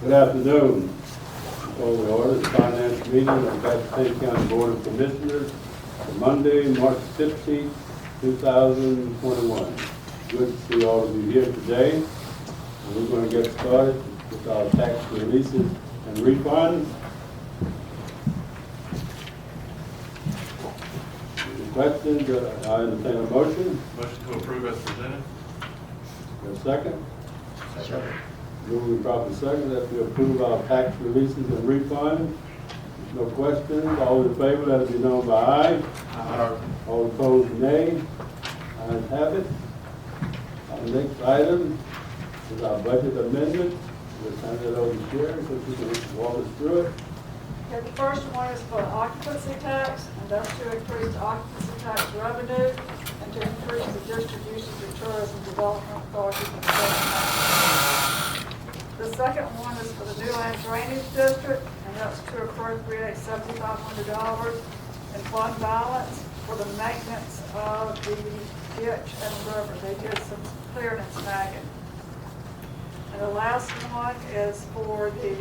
Good afternoon. Call the order the finance meeting of the Pasquotank County Board of Commissioners for Monday, March 15th, 2021. Good to see all of you here today. And we're going to get started with our tax releases and refunds. Any questions? I entertain a motion. Motion to approve as presented. A second? Second. Moving properly second that we approve our tax releases and refunds. There's no questions. All in favor, let it be known by aye. Aye. All opposed, nay. Ayes have it. Our next item is our budget amendment. We'll turn it over to Sherry so she can walk us through it. Okay, the first one is for occupancy tax, and that's to increase occupancy tax revenue and to increase the distribution to tourism development authorities and state. The second one is for the New Land Drainage District, and that's to appropriate $7,500 in fund balance for the maintenance of the ditch and river. They did some clearing and snagging. And the last one is for the,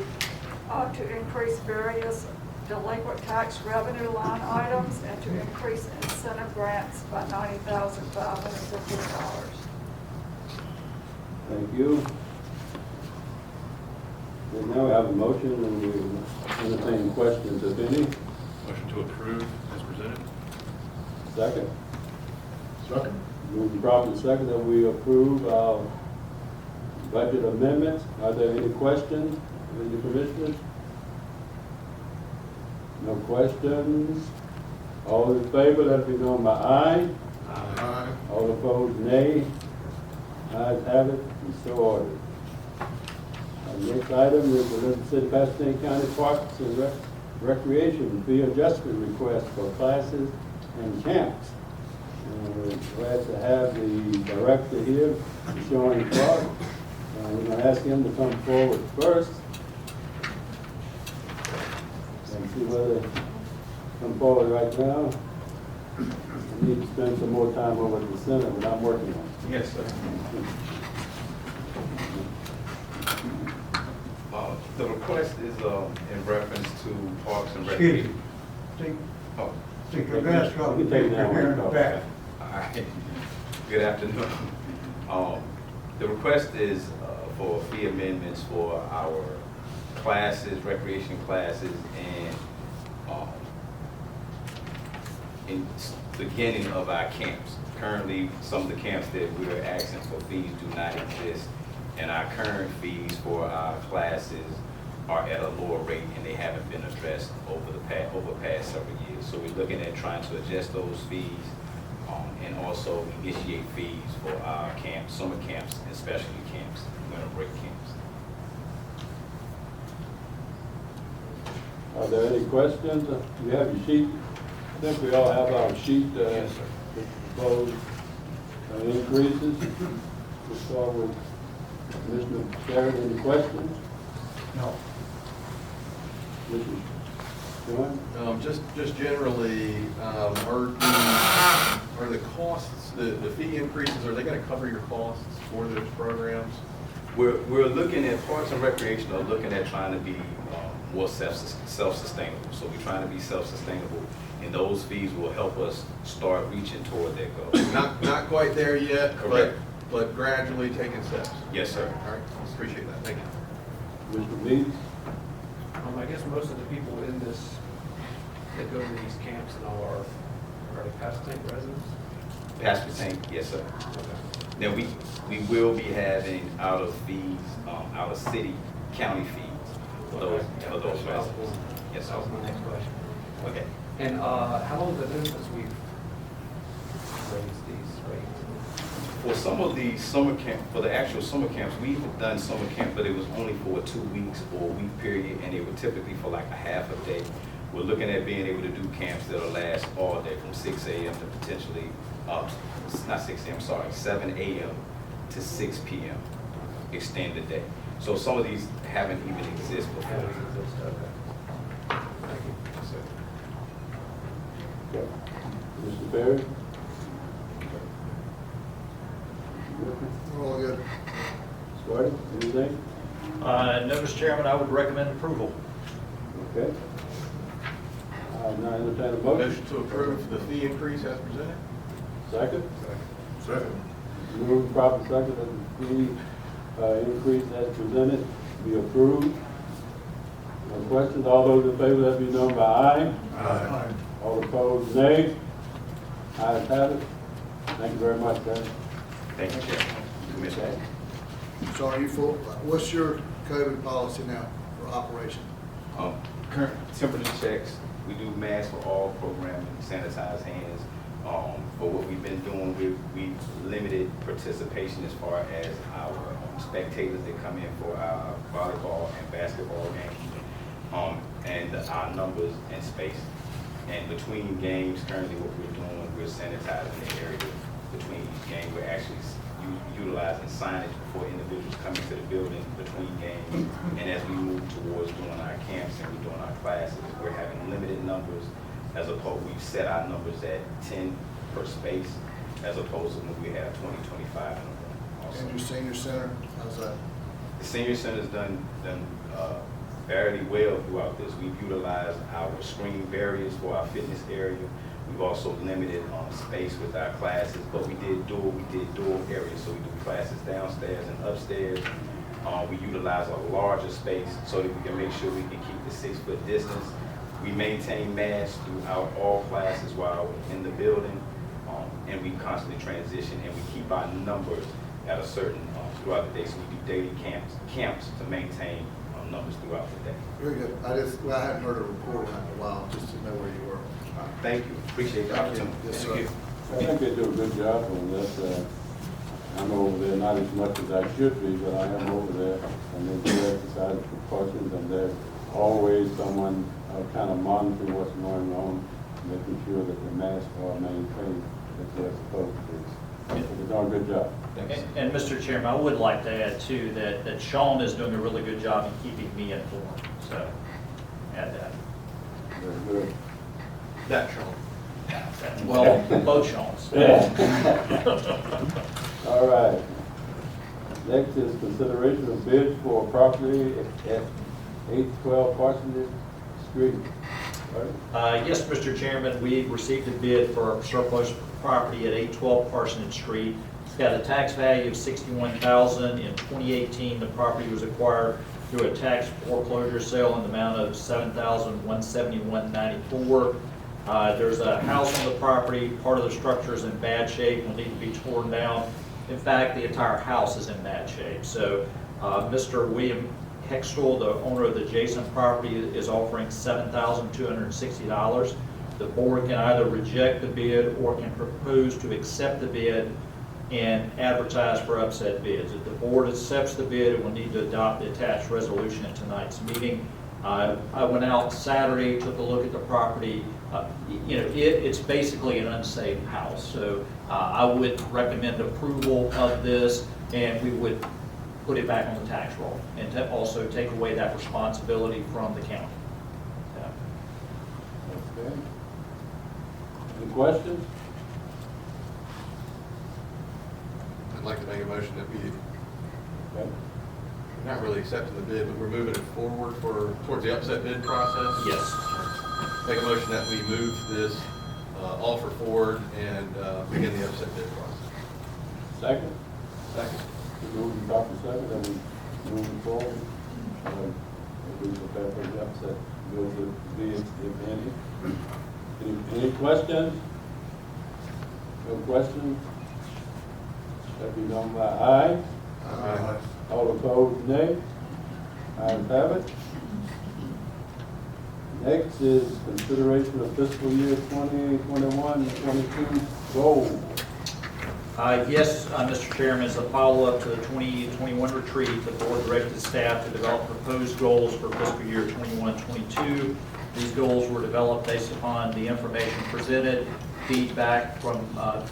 to increase various delinquent tax revenue line items and to increase incentive grants by $90,550. Thank you. And now we have a motion and we entertain questions, if any. Motion to approve as presented. Second. Second. Moving properly second that we approve our budget amendments. Are there any questions in the commissioners? No questions. All in favor, let it be known by aye. Aye. All opposed, nay. Ayes have it, and so ordered. Our next item is the Livingston City, Pasquotank County Parks and Recreation fee adjustment request for classes and camps. And we're glad to have the director here, Sean Clark. And we're going to ask him to come forward first. And see whether they come forward right now. I need to spend some more time over at the center, but I'm working on it. Yes, sir. The request is in reference to Parks and Excuse Recreation. me. Take, Oh, take your mask off. You can take it down. Here in the back. all right. Good afternoon. The request is for fee amendments for our classes, recreation classes, and in the beginning of our camps. Currently, some of the camps that we are asking for fees do not exist, and our current fees for our classes are at a lower rate, and they haven't been addressed over the past several years. So we're looking at trying to adjust those fees and also initiate fees for our camps, summer camps, and specialty camps, winter break camps. Are there any questions? You have your sheet? I think we all have our sheet. Yes, sir. Proposed increases. We'll start with Commissioner Sheridan. Any questions? No. Commissioner John? Just generally, are the costs, the fee increases, are they going to cover your costs for those programs? We're looking at Parks and Recreation are looking at trying to be more self-sustainable. So we're trying to be self-sustainable, and those fees will help us start reaching toward that goal. Not quite there yet, Correct. but gradually taking steps. Yes, sir. All right, appreciate that. Thank you. Mr. Meeks? I guess most of the people in this, that go to these camps and all are the Pasquotank residents? Pasquotank, yes, sir. Now, we will be having out of city, county fees for those residents. Yes, sir. That was my next question. Okay. And how long has it been since we've raised these rates? For some of the summer camp, for the actual summer camps, we've done summer camp, but it was only for a 2 weeks or a week period, and they were typically for like a half a day. We're looking at being able to do camps that'll last all day from 6 a.m. to potentially, not 6 a.m., sorry, 7 a.m. to 6 p.m. extended day. So some of these haven't even existed before. Okay. Thank you. Yes, sir. Okay. Mr. Perry? We're all good. Started, anything? No, Mr. Chairman, I would recommend approval. Okay. I'll now entertain a motion. Motion to approve the fee increase as presented? Second? Second. Moving proper second that the fee increase as presented be approved. No questions? All those in favor, let me know by aye. Aye. All opposed, nay. Ayes have it. Thank you very much, guys. Thank you, Chair. Commissioner. So are you full, what's your COVID policy now for operation? Current temperature checks, we do masks for all programming, sanitize hands. For what we've been doing, we've limited participation as far as our spectators that come in for our volleyball and basketball games, and our numbers and space. And between games, currently what we're doing, we're sanitizing the area between each game. We're actually utilizing signage before individuals come into the building between games. And as we move towards doing our camps and we're doing our classes, we're having limited numbers as opposed, we've set our numbers at 10 per space as opposed to when we have 20, 25 in a room also. And your senior center, how's that? The senior center's done fairly well throughout this. We've utilized our screen barriers for our fitness area. We've also limited space with our classes, but we did dual areas, so we do classes downstairs and upstairs. We utilize a larger space so that we can make sure we can keep the 6-foot distance. We maintain masks throughout all classes while we're in the building, and we constantly transition, and we keep our numbers at a certain throughout the day. So we do daily camps to maintain numbers throughout the day. Very good. I hadn't heard a report on that in a while, just to know where you were. Thank you. Appreciate the opportunity. Yes, Thank sir. you. I think they do a good job on that. I'm over there not as much as I should be, but I am over there, and they do exercise precautions, and there's always someone kind of monitoring what's going on, making sure that the masks are maintained as they're supposed to be. So they're doing a good job. And Mr. Chairman, I would like to add too, that Sean is doing a really good job in keeping me informed, so add that. Very good. That, Sean. Well, both Sean's. All right. Next is consideration of bids for property at 812 Parsonage Street. Right. Yes, Mr. Chairman, we received a bid for surplus property at 812 Parsonage Street. It's got a tax value of $61,000. In 2018, the property was acquired through a tax foreclosure sale in the amount of $7,171.94. There's a house on the property. Part of the structure is in bad shape, will need to be torn down. In fact, the entire house is in bad shape. So Mr. William Hextall, the owner of the adjacent property, is offering $7,260. The board can either reject the bid or can propose to accept the bid and advertise for upset bids. If the board accepts the bid, it will need to adopt the attached resolution at tonight's meeting. I went out Saturday, took a look at the property. It's basically an unsafe house. So I would recommend approval of this, and we would put it back on the tax roll and to also take away that responsibility from the county. Okay. Any questions? I'd like to make a motion that we, Okay. not really accepting the bid, but we're moving it forward towards the upset bid process. Yes. Make a motion that we move this offer forward and begin the upset bid process. Second? Second. Moving proper second, and we moving forward. We prepare for the upset, go to bids, if any. Any questions? No questions? Let me know by aye. Aye. All opposed, nay. Ayes have it. Next is consideration of fiscal year 2021-22 goals. Yes, Mr. Chairman, as a follow-up to the 2021 retreat, the board directed staff to develop proposed goals for fiscal year 21-22. These goals were developed based upon the information presented, feedback from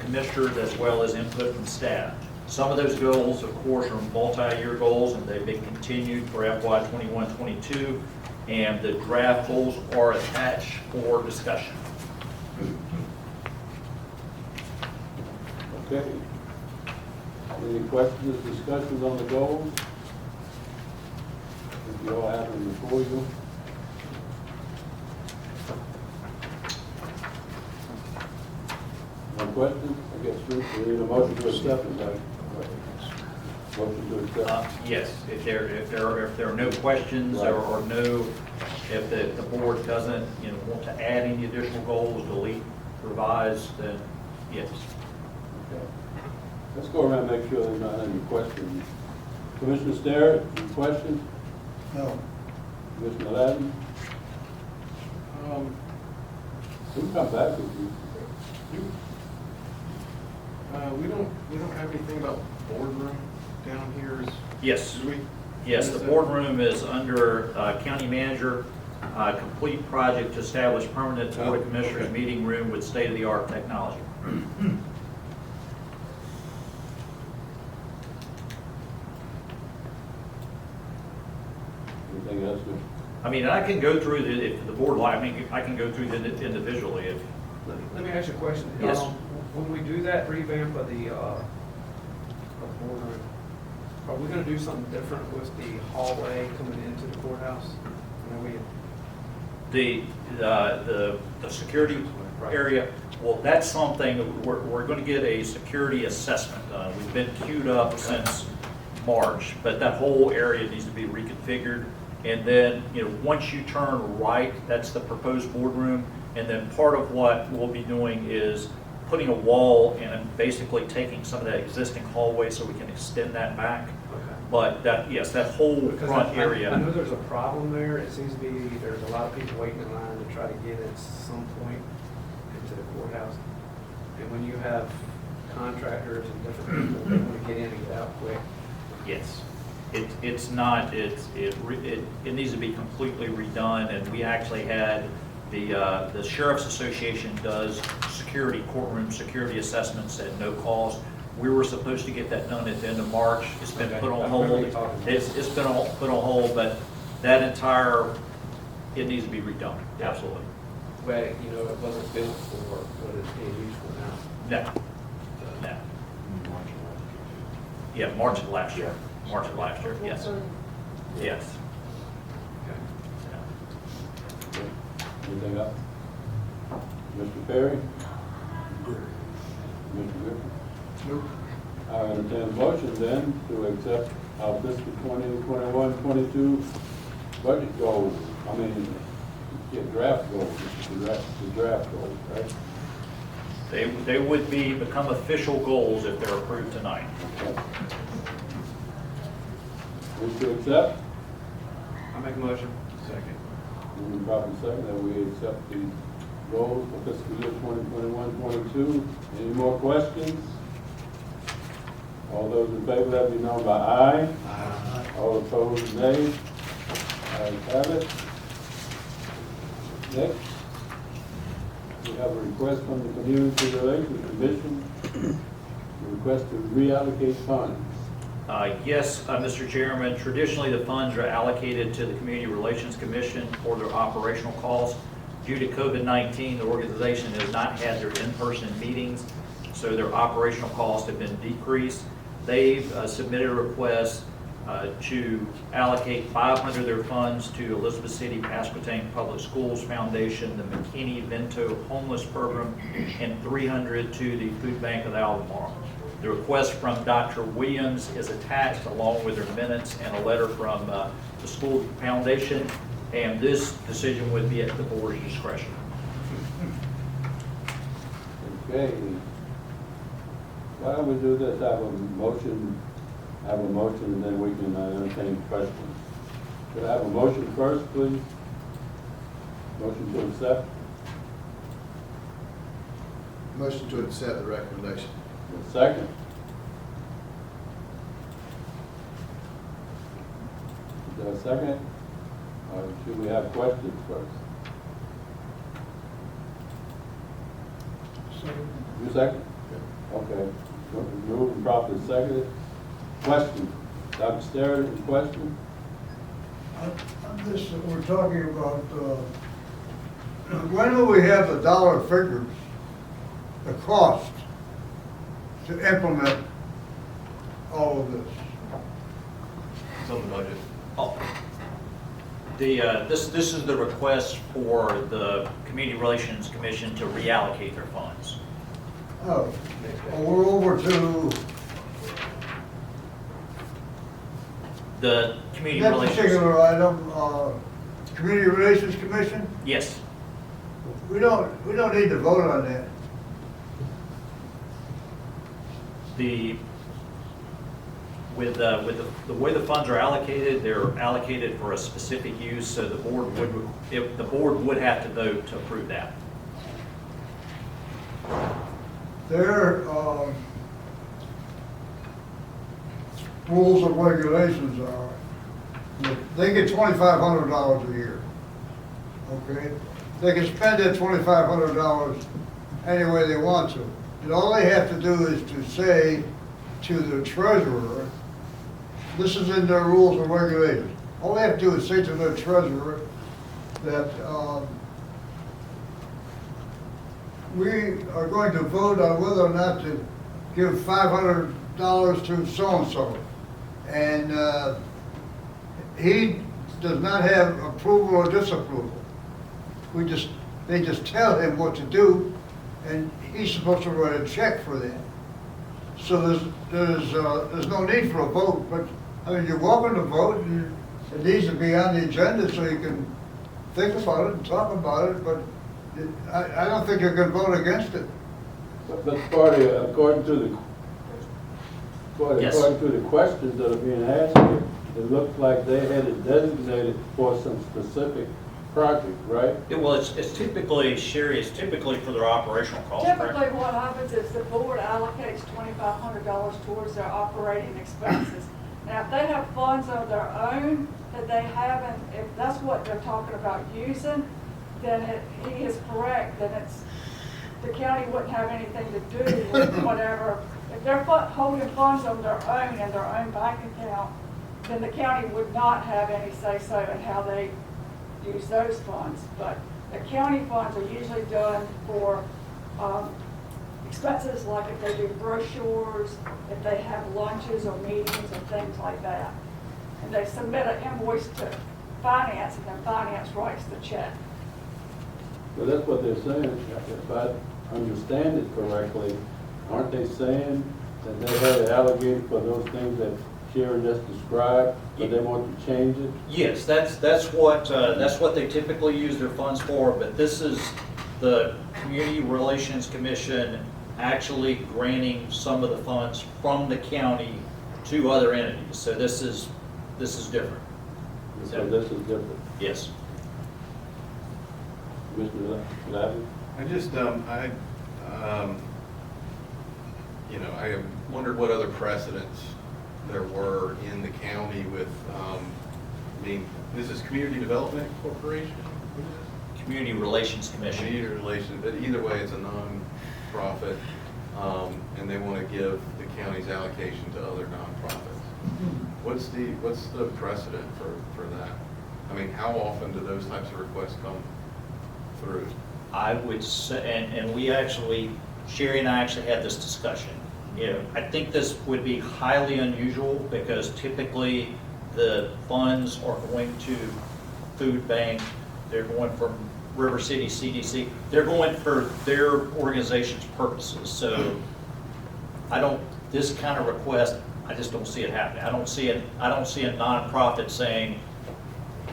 commissioners, as well as input from staff. Some of those goals, of course, are multi-year goals, and they've been continued for FY 21-22, and the draft goals are attached for discussion. Okay. Any questions or discussions on the goals? You all have them before you. No questions? I guess we need a motion to accept it, right? Motion to accept. Yes, if there are no questions or no, if the board doesn't, want to add any additional goals, delete, revise, then yes. Okay. Let's go around and make sure there's not any questions. Commissioner Starrett, any questions? No. Commissioner Ladden? We can come back with you. We don't have anything about boardroom down here, Yes. do we? Yes, What the is that? boardroom is under county manager, complete project to establish permanent board of commissioners okay. meeting room with state-of-the-art technology. Anything else? I mean, I can go through if the board like, I can go through them individually if, Let me ask you a question. Yes. When we do that revamp of the boardroom, are we gonna do something different with the hallway coming into the courthouse? You know, the security area, well, that's something, we're going to get a security assessment done. We've been queued up since March, but that whole area needs to be reconfigured. And then, once you turn right, that's the proposed boardroom. And then part of what we'll be doing is putting a wall and basically taking some of that existing hallway so we can extend that back. Okay. But that, yes, that whole Because front area. I know there's a problem there. It seems to be there's a lot of people waiting in line to try to get at some point into the courthouse. And when you have contractors and different people, they want to get in and get out quick. Yes. It's not, it needs to be completely redone, and we actually had the Sheriff's Association does courtroom security assessments at no cost. We were supposed to get that done at the end of March. It's been Okay. put on I hold. remember you talking about It's been put on hold, but that entire, it needs to be redone, absolutely. But, it wasn't built for what it's being used for now. No, no. Yeah, March of last year, yes, yes. Okay. Yeah. Okay. Anything else? Mr. Perry? Mr. Griffin? Nope. I entertain a motion then to accept our fiscal 2021-22 budget goals. Draft goals, the draft goals, right? They would become official goals if they're approved tonight. Okay. Wish to accept? I make a motion. Second. Moving properly second that we accept the goals for fiscal year 2021-22. Any more questions? All those in favor, let me know by aye. Aye. All opposed, nay. Ayes have it. Next, we have a request from the Community Relations Commission, a request to reallocate funds. Yes, Mr. Chairman, traditionally the funds are allocated to the Community Relations Commission for their operational costs. Due to COVID-19, the organization has not had their in-person meetings, so their operational costs have been decreased. They've submitted a request to allocate 500 of their funds to Elizabeth City Pasquotank Public Schools Foundation, the McKinney-Vento Homeless Program, and 300 to the Food Bank of Albemarle. The request from Dr. Williams is attached along with their minutes and a letter from the school foundation, and this decision would be at the board's discretion. Okay. Why don't we do this, have a motion, and then we can entertain questions. Could I have a motion first, please? Motion to accept? Motion to accept the recommendation. A second? Is there a second? Or should we have questions first? You second? Okay. Moved and properly seconded. Question? Dr. Starrett, any question? We're talking about, when will we have the dollar figures, the cost to implement all of this? It's on the budget. Oh, This is the request for the Community Relations Commission to reallocate their funds. Oh, well, we're over to The Community that Relations. particular item, Community Relations Commission. Yes. We don't need to vote on that. With the way the funds are allocated, they're allocated for a specific use, so the board would have to vote to approve that. Their rules and regulations are, they get $2,500 a year. Okay? They can spend that $2,500 any way they want to. And all they have to do is to say to the treasurer, this is in their rules and regulations. All they have to do is say to their treasurer that we are going to vote on whether or not to give $500 to so-and-so. And he does not have approval or disapproval. They just tell him what to do, and he's supposed to write a check for that. So there's no need for a vote, but, I mean, you're welcome to vote, and it needs to be on the agenda so you can think about it and talk about it, but I don't think you can vote against it. But Sparty, according to Yes. the questions that are being asked here, it looks like they had it designated for some specific project, right? Well, it's typically, Sherry, it's typically for their operational costs, correct? Typically, what happens is the board allocates $2,500 towards their operating expenses. Now, if they have funds of their own that they haven't, if that's what they're talking about using, then he is correct, then the county wouldn't have anything to do with whatever. If they're holding funds on their own in their own bank account, then the county would not have any say-so in how they use those funds. But the county funds are usually done for expenses like if they do brochures, if they have lunches or meetings or things like that. And they submit an invoice to finance, and then finance writes the check. So that's what they're saying, if I understand it correctly, aren't they saying that they had it allocated for those things that Sharon just described, but they want to change it? Yes, that's what they typically use their funds for, but this is the Community Relations Commission actually granting some of the funds from the county to other entities. So this is different. So this is different. Yes. Mr. Lavin? I just, I wondered what other precedents there were in the county with, this is Community Development Corporation? What is this? Community Relations Commission. Community Relations, but either way, it's a non-profit, and they want to give the county's allocation to other nonprofits. What's the precedent for that? I mean, how often do those types of requests come through? I would say, and we actually, Sherry and I actually had this discussion. I think this would be highly unusual because typically the funds are going to food bank, they're going from River City CDC, they're going for their organization's purposes. So this kind of request, I just don't see it happening. I don't see a nonprofit saying,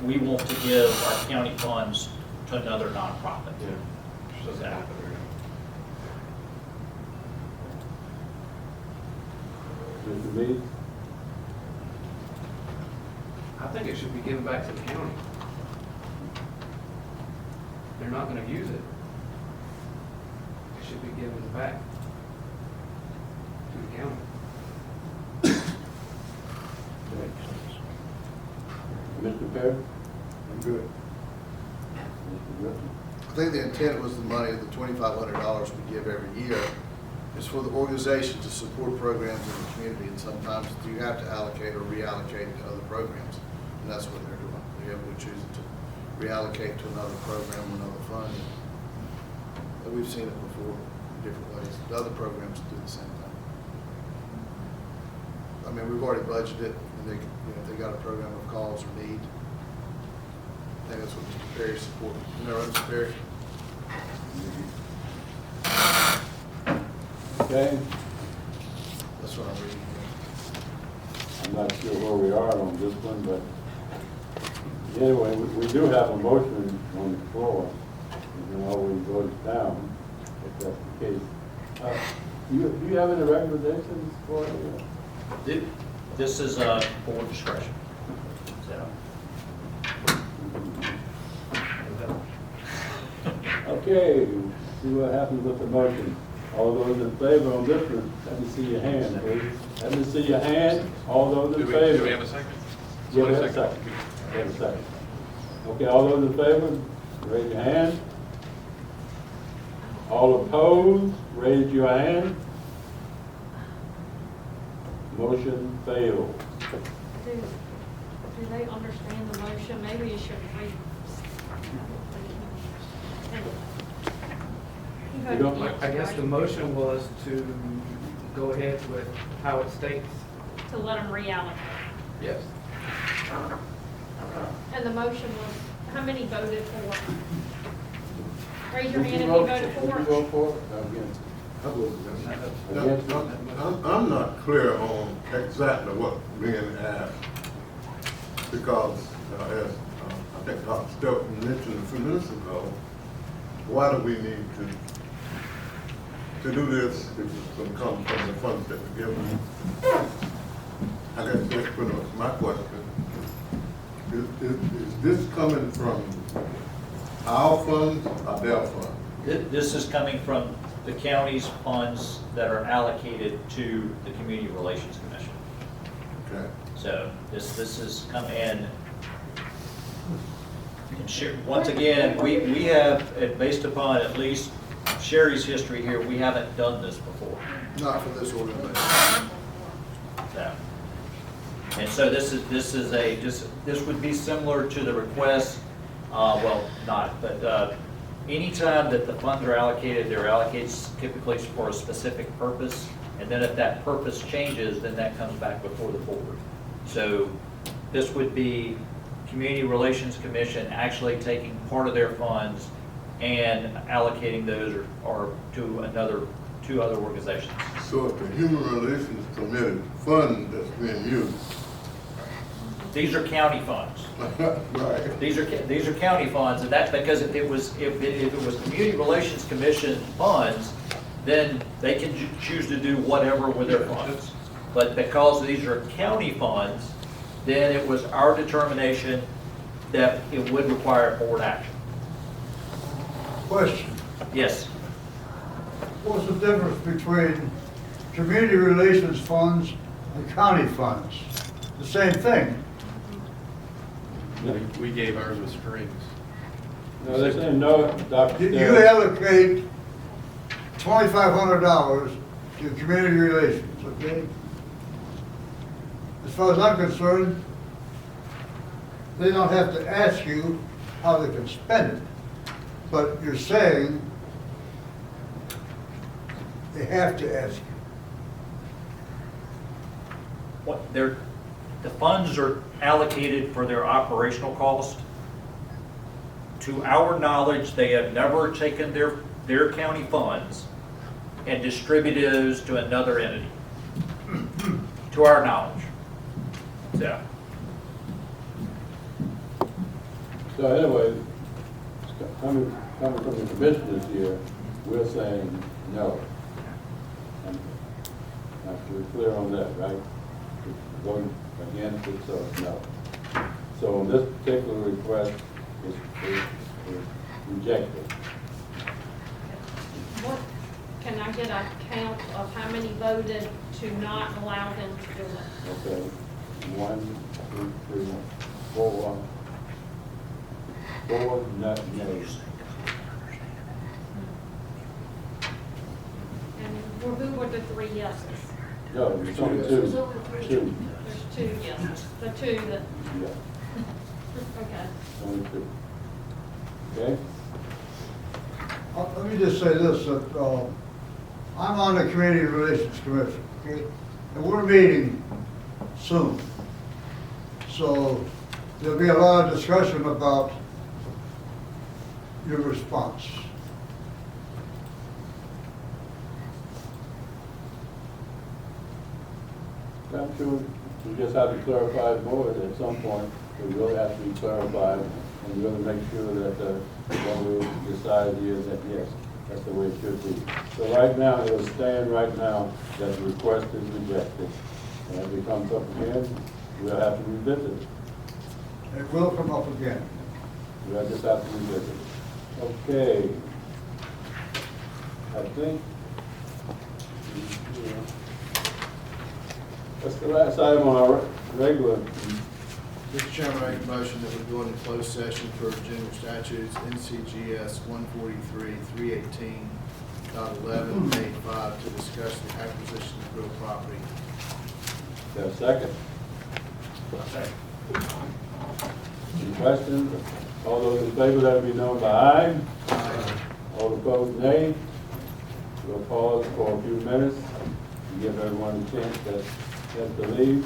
we want to give our county funds to another nonprofit. Yeah, which doesn't happen very often. Mr. Meade? I think it should be given back to the county. They're not gonna use it. It should be given back to the county. Mr. Perry? I'm good. Mr. Griffin? I think the intent was the money, the $2,500 we give every year is for the organization to support programs in the community, and sometimes you have to allocate or reallocate to other programs, and that's what they're doing. We're choosing to reallocate to another program, another fund. And we've seen it before in different ways. The other programs do the same thing. I mean, we've already budgeted, and if they got a program of calls or need, I think that's what Mr. Perry supported. Isn't that right, Mr. Perry? Okay, That's what I'm reading. I'm not sure where we are on this one, but anyway, we do have a motion on the floor. We can always vote it down if that's the case. Do you have any recommendations for it? This is board discretion. So, Okay, see what happens with the motion. All those in favor on this one, let me see your hand, please. Let me see your hand. All those in favor. Do we have a second? Yeah, we have a second. We have a second. Okay, all those in favor, raise your hand. All opposed, raise your hand. Motion failed. Do they understand the motion? Maybe you should read. You don't I guess the motion was to go ahead with how it states. To let them reallocate. Yes. And the motion was, how many voted for? Raise your Would hand if you vote- voted Would you for. vote for it or against? I would, Against it? I'm not clear on exactly what's being asked, because as I think Dr. Stilton mentioned a few minutes ago, why do we need to do this if it's going to come from the funds that we're given? I guess that's pretty much my question. Is this coming from our funds or their funds? this is coming from the county's funds that are allocated to the Community Relations Commission. Okay. So this is come in. And once again, we have, based upon at least Sherry's history here, we haven't done this before. Not for this organization. So, and so this would be similar to the request, well, not, but anytime that the funds are allocated, they're allocated typically for a specific purpose, and then if that purpose changes, then that comes back before the board. So this would be Community Relations Commission actually taking part of their funds and allocating those or to two other organizations. So if the Human Relations Committee fund that's being used, These are county funds. right, These are county funds, and that's because if it was Community Relations Commission funds, then they can choose to do whatever with their funds. But because these are county funds, then it was our determination that it would require board action. Question, Yes. what's the difference between community relations funds and county funds? The same thing. We gave ours with strings. No, they're saying no, Dr. You Sterr. allocate $2,500 to community relations, okay? As far as I'm concerned, they don't have to ask you how they can spend it, but you're saying they have to ask you. The funds are allocated for their operational cost. To our knowledge, they have never taken their county funds and distributed those to another entity. To our knowledge. So, So anyway, coming from the commissioners here, we're saying no. And I'm sure we're clear on that, right? Voting against it, so no. So on this particular request is rejected. What, can I get a count of how many voted to not allow them to do it? Okay, 1, 2, 3, 4. 4 nays. And who were the 3 yeses? No, there's only There's 2. only 3. 2. There's 2 yeses, the 2 that, Yeah, okay. only 2. Okay? Let me just say this, that I'm on the Community Relations Commission, okay? And we're meeting soon. So there'll be a lot of discussion about your response. I'm sure we just have to clarify it more at some point. We really have to be clarified and really make sure that what we decide here that yes, that's the way it should be. So right now, it'll stand right now that the request is rejected. And if it comes up again, we'll have to revisit it. It will come up again. We'll just have to revisit it. Okay. I think. That's the last item on our regular. Mr. Chairman, I make a motion that we go into closed session for general statutes, NCGS 143-318.11, A5, to discuss the acquisition of real property. Is there a second? Any questions? All those in favor, let it be known by aye. Aye. All opposed, nay. We'll pause for a few minutes to give everyone a chance to leave.